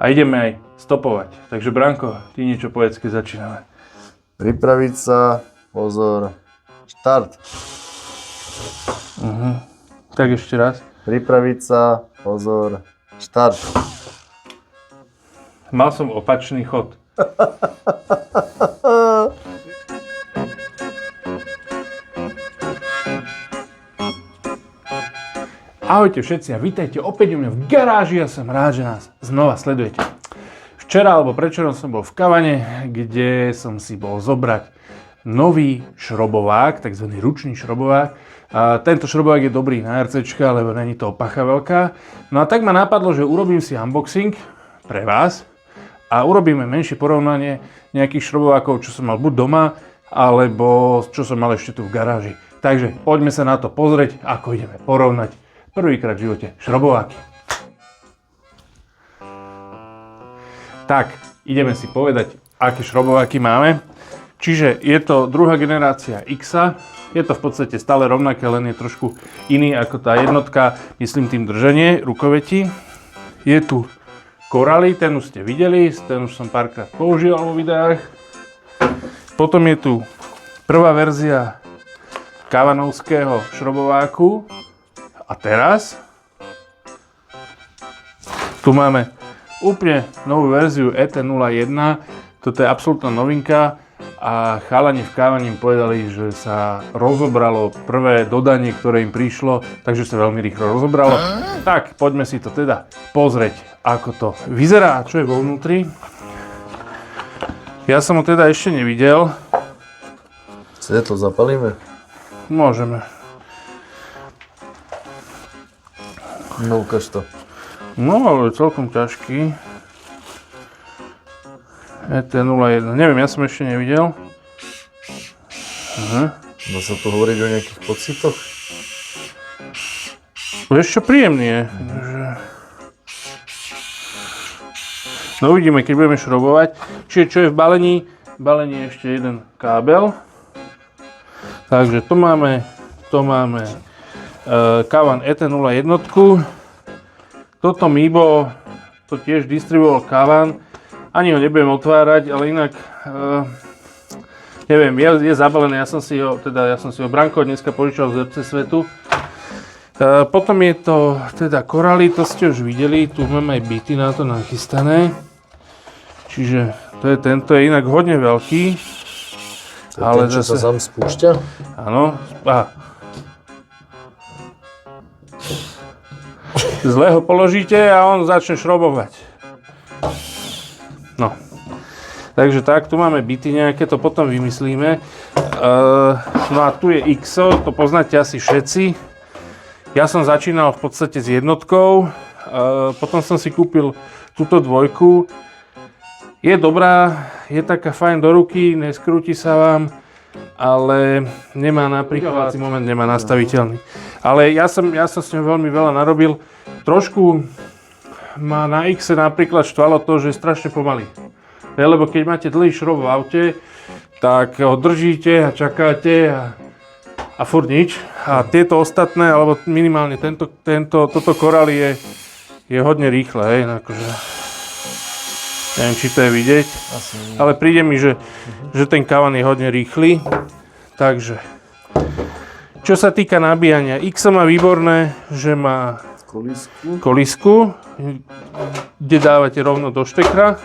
a ideme aj stopovať. Takže Branko, ty niečo povedz, keď začíname. Pripraviť sa, pozor, štart. Tak ešte raz. Pripraviť sa, pozor, štart. Mal som opačný chod. Ahojte všetci a vítajte opäť u mňa v garáži. Ja som rád, že nás znova sledujete. Včera alebo predvčerom som bol v Kavane, kde som si bol zobrať nový šrobovák, takzvaný ručný šrobovák. A tento šrobovák je dobrý na RCčka, lebo není to opacha veľká. No a tak ma napadlo, že urobím si unboxing pre vás a urobíme menšie porovnanie nejakých šrobovákov, čo som mal buď doma, alebo čo som mal ešte tu v garáži. Takže poďme sa na to pozrieť, ako ideme porovnať prvýkrát v živote šrobováky. Tak, ideme si povedať, aké šrobováky máme. Čiže je to druhá generácia X. Je to v podstate stále rovnaké, len je trošku iný ako tá jednotka, myslím tým držanie rukoveti. Je tu Coralie, ten už ste videli, ten už som párkrát použil vo videách. Potom je tu prvá verzia kavanovského šrobováku. A teraz tu máme úplne novú verziu ET01. Toto je absolútna novinka a chalani v Kavani im povedali, že sa rozobralo prvé dodanie, ktoré im prišlo, takže sa veľmi rýchlo rozobralo. Tak, poďme si to teda pozrieť, ako to vyzerá a čo je vo vnútri. Ja som ho teda ešte nevidel. Svetlo zapalíme? Môžeme. No, ukáž to. No, ale je celkom ťažký. ET01. Neviem, ja som ešte nevidel. Dá sa tu hovoriť o nejakých pocitoch? Vieš čo, príjemný je. No uvidíme, keď budeme šrobovať. Čiže čo je v balení? V balení je ešte jeden kábel. Takže to máme Kavan ET01. Toto Mibo to tiež distribuoval Kavan. Ani ho nebudem otvárať, ale inak neviem, je zabalené. Ja som si ho Branko dneska požičal z RC Svetu. Potom je to teda Coralie, to ste už videli. Tu máme aj bity na to nachystané. Čiže to je tento, je inak hodne veľký. To ale ten, čo sa sám spúšťa? Áno. Zle ho položíte a on začne šrobovať. No. Takže tak, tu máme bity nejaké, to potom vymyslíme. No a tu je XO, to poznáte asi všetci. Ja som začínal v podstate s jednotkou, potom som si kúpil túto dvojku. Je dobrá, je taká fajn do ruky, neskrúti sa vám, ale nemá napríklad, moment nemá nastaviteľný. Ale ja som s ňou veľmi veľa narobil. Trošku ma na X napríklad štvalo to, že je strašne pomalý. Lebo keď máte dlhý šrob v aute, tak ho držíte a čakáte a furt nič. A tieto ostatné, alebo minimálne toto Coralie je hodne rýchle, hej, akože. Neviem, či to je vidieť, ale príde mi, že ten Kavan je hodne rýchly. Takže, čo sa týka nabíjania, X má výborné, že má kolisku, kde dávate rovno do štekra.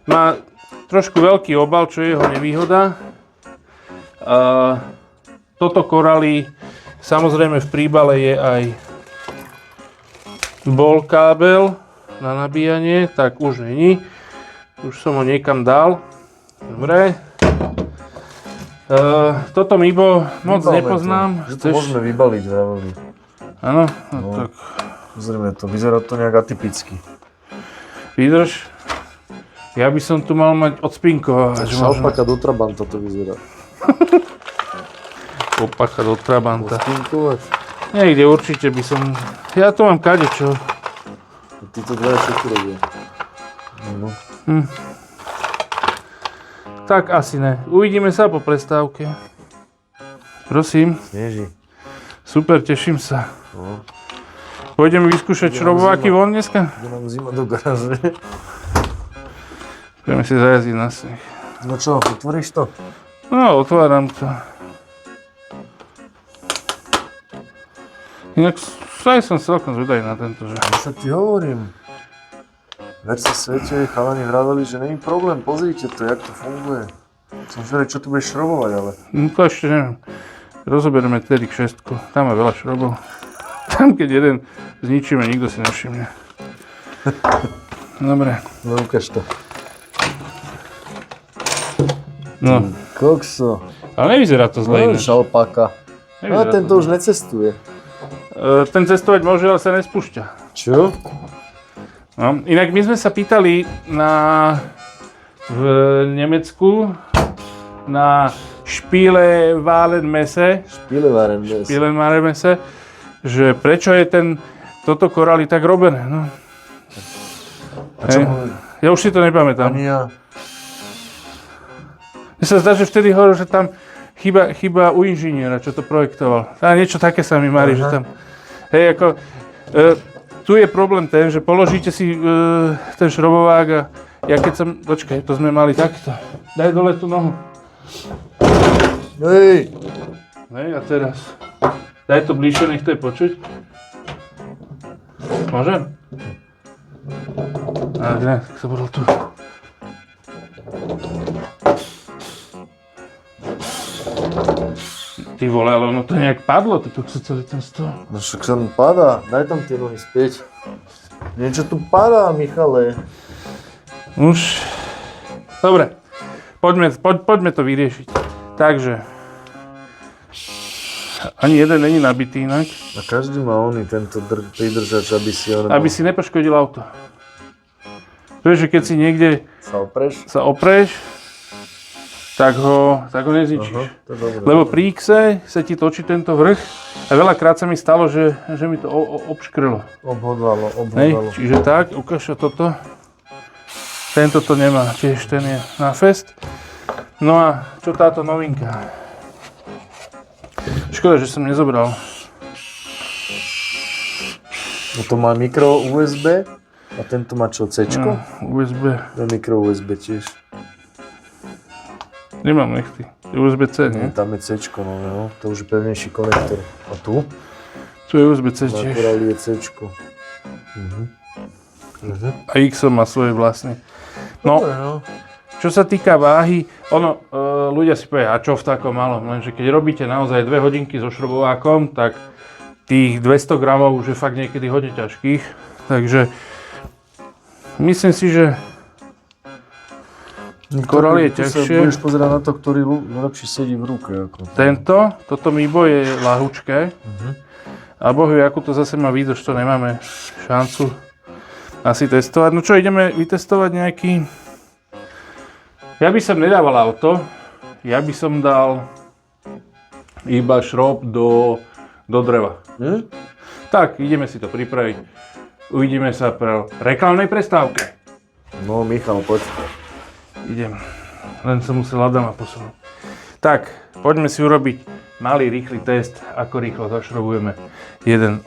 Má trošku veľký obal, čo je jeho nevýhoda. Toto Coralie, samozrejme v príbale je aj bol kábel na nabíjanie, tak už není. Už som ho niekam dal. Dobre. Toto Mibo moc nepoznám. To môžeme vybaliť, vraveli. Áno, no, tak. Pozrieme to, vyzerá to nejak atypicky. Vydrž. Ja by som tu mal mať odspinkovať. Šalpaka do Trabanta to vyzerá. Opacha do Trabanta. Odspinkovať? Niekde určite by som. Ja tu mám kadečo. Títo dvaja čo tu robia? No. Tak asi ne. Uvidíme sa po prestávke. Prosím. Sneží. Super, teším sa. No. Pôjdeme vyskúšať šrobováky von dneska? Ide nám zima do garáže. Budeme si zajazdiť na sneh. No čo, otvoríš to? No, otváram to. Inak aj som celkom zvedavý na tento, že... Ja sa ti hovorím. Ver sa svete, chalani vraveli, že není problém, pozrite to, jak to funguje. Som zvedavý, čo tu budeš šrobovať, ale... No to ešte neviem. Rozoberieme tedy k 6. Tam má veľa šrobov. Tam keď jeden zničíme, nikto si nevšimne. Dobre. No ukáž to. No. Kokso. Ale nevyzerá to zle No, ináč. šalpaka. No, Nevyzerá tento to už zle. necestuje. Ten cestovať môže, ale sa nespúšťa. Čo? No. Inak my sme sa pýtali v Nemecku na Spielewarenmesse, že prečo je toto korály tak robené. No. A čo Hej. hovorí? Ja už si to nepamätám. Ani ja. Mne sa zdá, že vtedy hovoril, že tam chyba u inžiniera, čo to projektoval. A niečo také sa mi marí, že tam... Hej, ako... tu je problém ten, že položíte si ten šrobovák a ja keď som... Počkaj, to sme mali takto. Daj dole tú nohu. Hej! Hej, a teraz... Daj to bližšie, nech to je počuť. Môžem? A ne, tak sa budol tu. Ty vole, ale ono to nejak padlo, ty kokso celý ten stôl. No však sa mi padá, daj tam tie nohy späť. Niečo tu padá, Michale. Už... Dobre, poďme to vyriešiť. Takže... Ani jeden není nabitý inak. A každý má oný tento pridržač, aby si on... Aby si nepoškodil auto. Vieš, že keď si niekde sa opreš? tak ho nezničíš. Aha, to je dobré. Lebo pri X sa ti točí tento vrch a veľakrát sa mi stalo, že mi to obškrelo. Obhodvalo. Hej, čiže tak, ukáž toto. Tento to nemá, tiež ten je na fest. No a čo táto novinka? Škoda, že som nezobral. No to má mikro USB a tento má čo, C-čko? USB. To je mikro USB tiež. Nemám nechty. USB-C, nie? Tam je C-čko, no, to už je pevnejší konektor. A tu? Tu je USB-C tiež. Naturál je C-čko. A X má svoje vlastné. No, Dobre, no. čo sa týka váhy, ľudia si povedia, a čo v takom malom? Lenže keď robíte naozaj 2 hodinky so šrobovákom, tak tých 200 gramov už je fakt niekedy hodne ťažkých. Takže myslím si, že korál je Tu sa ťažšie. budeš pozerať na to, ktorý lepšie sedí v ruke. Ako Toto Mibo je ľahučké. A bohu, akú to zase má výdrž, to nemáme šancu asi testovať. No čo, ideme vytestovať nejaký... Ja by som nedával auto, ja by som dal iba šrob do dreva. Tak, ideme si to pripraviť. Uvidíme sa pri reklamnej prestávke. No, Michal, poď. Idem, len som musel Adama posunúť. Tak, poďme si urobiť malý, rýchly test, ako rýchlo zašrobujeme jeden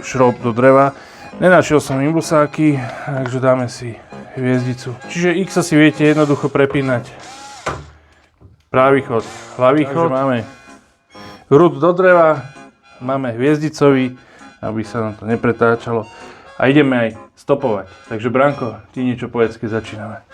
šrob do dreva. Nenašiel som imbusáky, takže dáme si hviezdicu. Čiže X si viete jednoducho prepínať. Pravý chod, ľavý chod. Máme hrud do dreva, máme hviezdicový, aby sa nám to nepretáčalo. A ideme aj stopovať. Takže Branko, ty niečo povedz, keď začíname.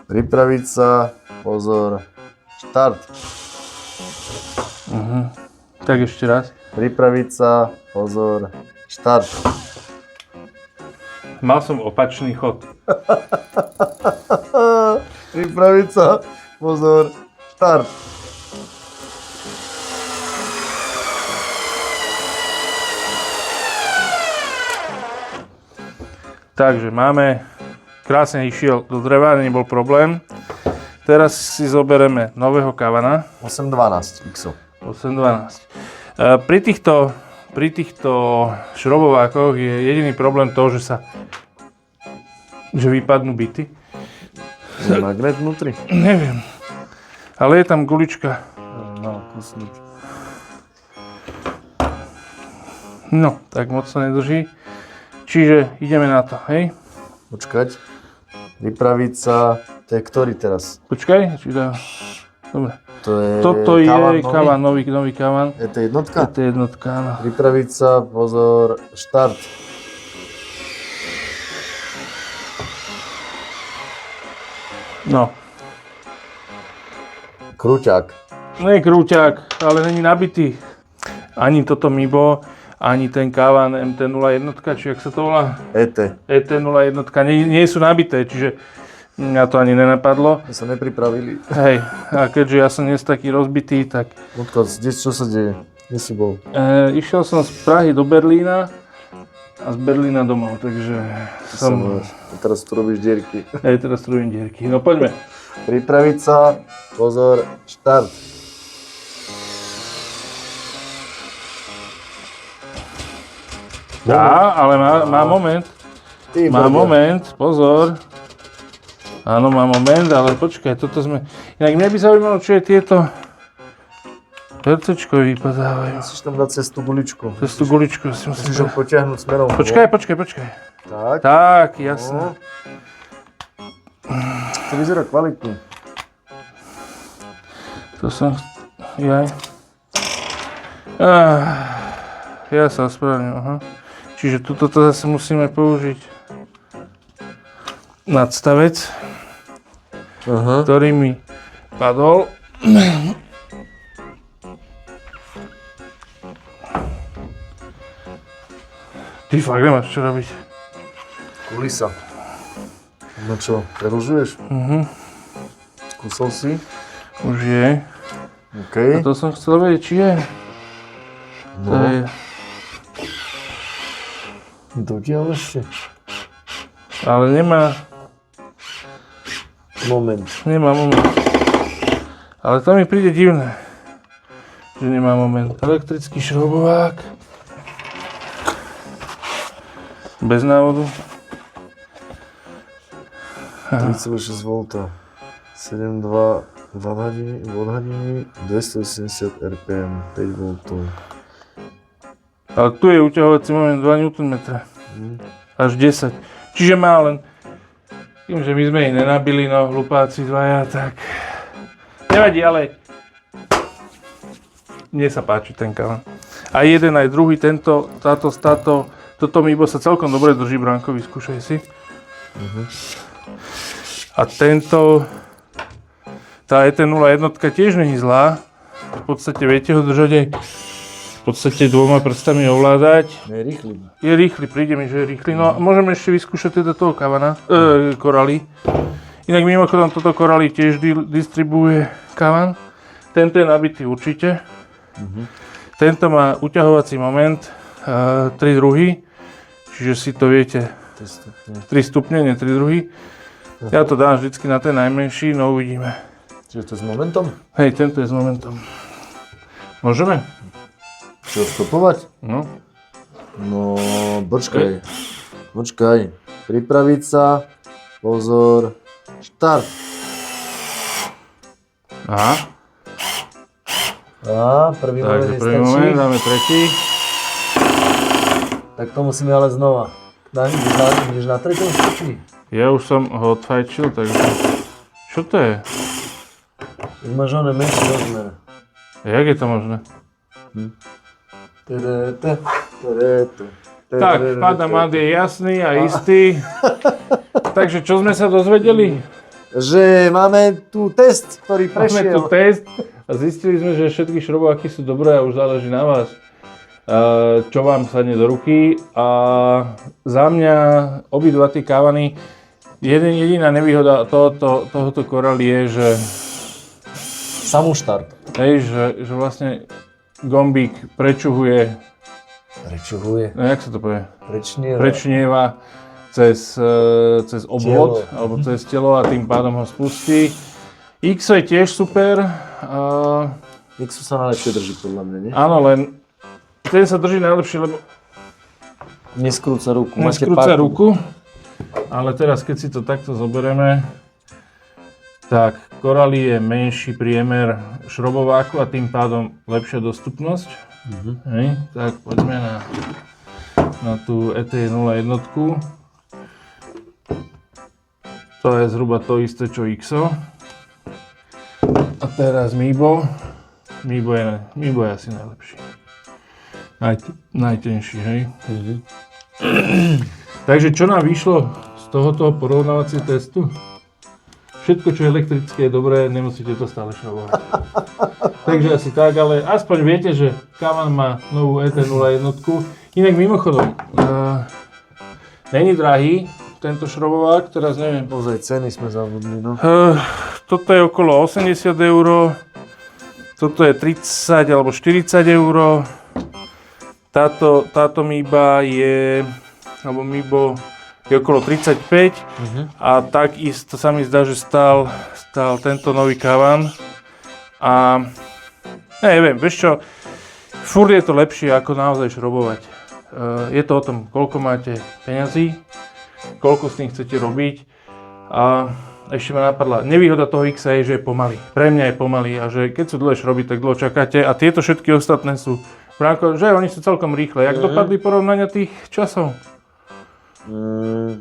Pripraviť sa, pozor, štart. Tak ešte raz. Pripraviť sa, pozor, štart. Mal som opačný chod. Pripraviť sa, pozor, štart. Takže máme, krásne išiel do dreva, nebol problém. Teraz si zoberieme nového kavana. 812 Xo. 812. Pri týchto šrobovákoch je jediný problém to, že vypadnú bity. Je magnet vnútri? Neviem. Ale je tam gulička. No, kusnúť. No, tak moc sa nedrží. Čiže ideme na to, hej? Počkať. Pripraviť sa. To je ktorý teraz? Počkaj, či dá... Dobre. To je Toto je kavan, nový kavan. Je to jednotka? Je to jednotka, áno. Pripraviť sa, pozor, štart. No. Krúťak. Nie krúťak, ale není nabitý. Ani toto Mibo, ani ten kavan MT-01, či jak sa to volá? ET. ET-01, nie sú nabité, čiže mňa to ani nenapadlo. My sa nepripravili. Hej, a keďže ja som dnes taký rozbitý, tak... Ľudko, čo sa deje? Kde si bol? Išiel som z Prahy do Berlína a z Berlína domov, takže som... Teraz tu robíš dierky. Hej, teraz tu robím dierky. No poďme. Pripraviť sa, pozor, štart. Dá, ale má moment. Ty, Má brďo. moment, pozor. Áno, má moment, ale počkaj, toto sme... Inak mňa by zaujímalo, čo je tieto... Percečko vypadávajú. Musíš tam dať cez tú guličku. Cez tú guličku si Musíš musím... ho potiahnuť smerom. Počkaj. Tak. Tak, jasné. To vyzerá kvalitne. To som... Jaj. Ja sa ospravedlňujem, aha. Čiže tuto to zase musíme použiť nadstavec, ktorý mi padol. Ty fakt nemáš čo robiť. Kulisa. No čo, preružuješ? Skúsol si? Už je. OK. A to som chcel vedieť, či je. No. To je... Dotiaľ ešte. Ale nemá Moment. moment. Ale to mi príde divné, že nemá moment. Elektrický šroubovák. Bez návodu. 3,6 V. 7,2 Wh, 280 RPM, 5 V. Ale tu je uťahovací moment 2 Nm. Až 10. Čiže má len... Tým, že my sme ich nenabili, no hlupáci dvaja, tak... Nevadí, ale... Mne sa páči ten kavan. Aj jeden, aj druhý, toto Mibo sa celkom dobre drží, Branko, vyskúšaj si. A tento... Tá ET-01 tiež není zlá. V podstate viete ho držať aj v podstate dvoma prstami ovládať. Je rýchly. Je rýchly, príde mi, že je rýchly. No a môžeme ešte vyskúšať teda toho kavana, Corally. Inak mimochodom toto Corally tiež distribuuje kavan. Tento je nabitý určite. Tento má uťahovací moment 3 druhy. Čiže si to viete, 3 stupne, nie 3 druhy. Ja to dám vždycky na ten najmenší, no uvidíme. Čiže to je s momentom? Hej, tento je s momentom. Môžeme? Čo, stopovať? No. No, počkaj. Pripraviť sa. Pozor. Štart. Aha. A, prvý moment Takže je prvý stačí. moment, dáme tretí. Tak to musíme ale znova. Ideš na treťom stupni. Ja už som ho odfajčil, takže... Čo to je? Už máš oné menší rozmer. Jak je to možné? Tak, Padamat je jasný a istý. Takže čo sme sa dozvedeli? Že máme tu test, ktorý Máme tu prešiel. test a zistili sme, že všetky šrobováky sú dobré a už záleží na vás, čo vám sadne do ruky. A za mňa obidva tie kávany, jediná nevýhoda tohoto Corally je, že Samú štart. hej, že vlastne gombík prečuhuje, Prečuhuje. no jak sa to povie? Prečnieva cez obvod, alebo cez telo a tým pádom ho spustí. XO je tiež super. Nixu sa najlepšie drží podľa mňa, nie? Áno, len ten sa drží najlepšie, lebo Neskrúca ruku. neskrúca ruku. Ale teraz, keď si to takto zoberieme, Tak, Coralie je menší priemer šrobováku a tým pádom lepšia dostupnosť. Hej, tak poďme na tú ET01. To je zhruba to isté, čo XO. A teraz Mibo. Mibo je asi najlepší. Najtenší, hej. Takže čo nám vyšlo z tohoto porovnávacieho testu? Všetko, čo je elektrické, je dobré, nemusíte to stále šrobovať. Takže asi tak, ale aspoň viete, že Kaman má novú ET01. Inak mimochodom, není drahý tento šrobovák, teraz neviem. Ozaj, ceny sme zabudli, no. Toto je okolo 80 €, toto je 30 alebo 40 €. Táto Miba je, alebo Mibo je okolo 35 a takisto sa mi zdá, že stál tento nový Kavan. A neviem, vieš čo, furt je to lepšie ako naozaj šrobovať. Je to o tom, koľko máte peňazí, koľko s tým chcete robiť. A ešte ma napadla, nevýhoda toho X je, že je pomalý. Pre mňa je pomalý a že keď sú dlhé šroby, tak dlho čakáte a tieto všetky ostatné sú, že oni sú celkom rýchle. Jak dopadli porovnania tých časov?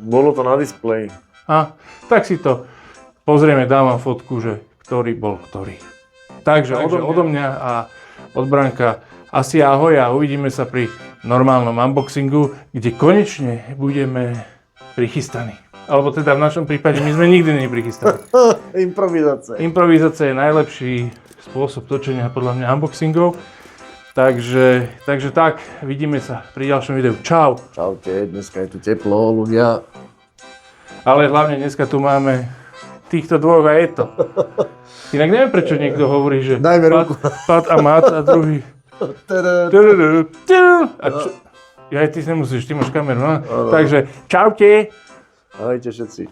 Bolo to na displeji. Tak si to pozrieme, dám vám fotku, že ktorý bol ktorý. Takže odo mňa a od Branka asi ahoj a uvidíme sa pri normálnom unboxingu, kde konečne budeme prichystaní. Alebo teda v našom prípade my sme nikdy neprichystaní. Improvizácia. Improvizácia je najlepší spôsob točenia podľa mňa unboxingov. Takže tak, vidíme sa pri ďalšom videu. Čau. Čaute, dneska je tu teplo, ľudia. Ale hlavne dneska tu máme týchto dvoch a je to. Inak neviem, prečo niekto hovorí, že Dajme ruku. Pat a Mat a druhý. A čo? Ja, ty nemusíš, ty máš kameru, no? Takže čaute. Ahojte všetci.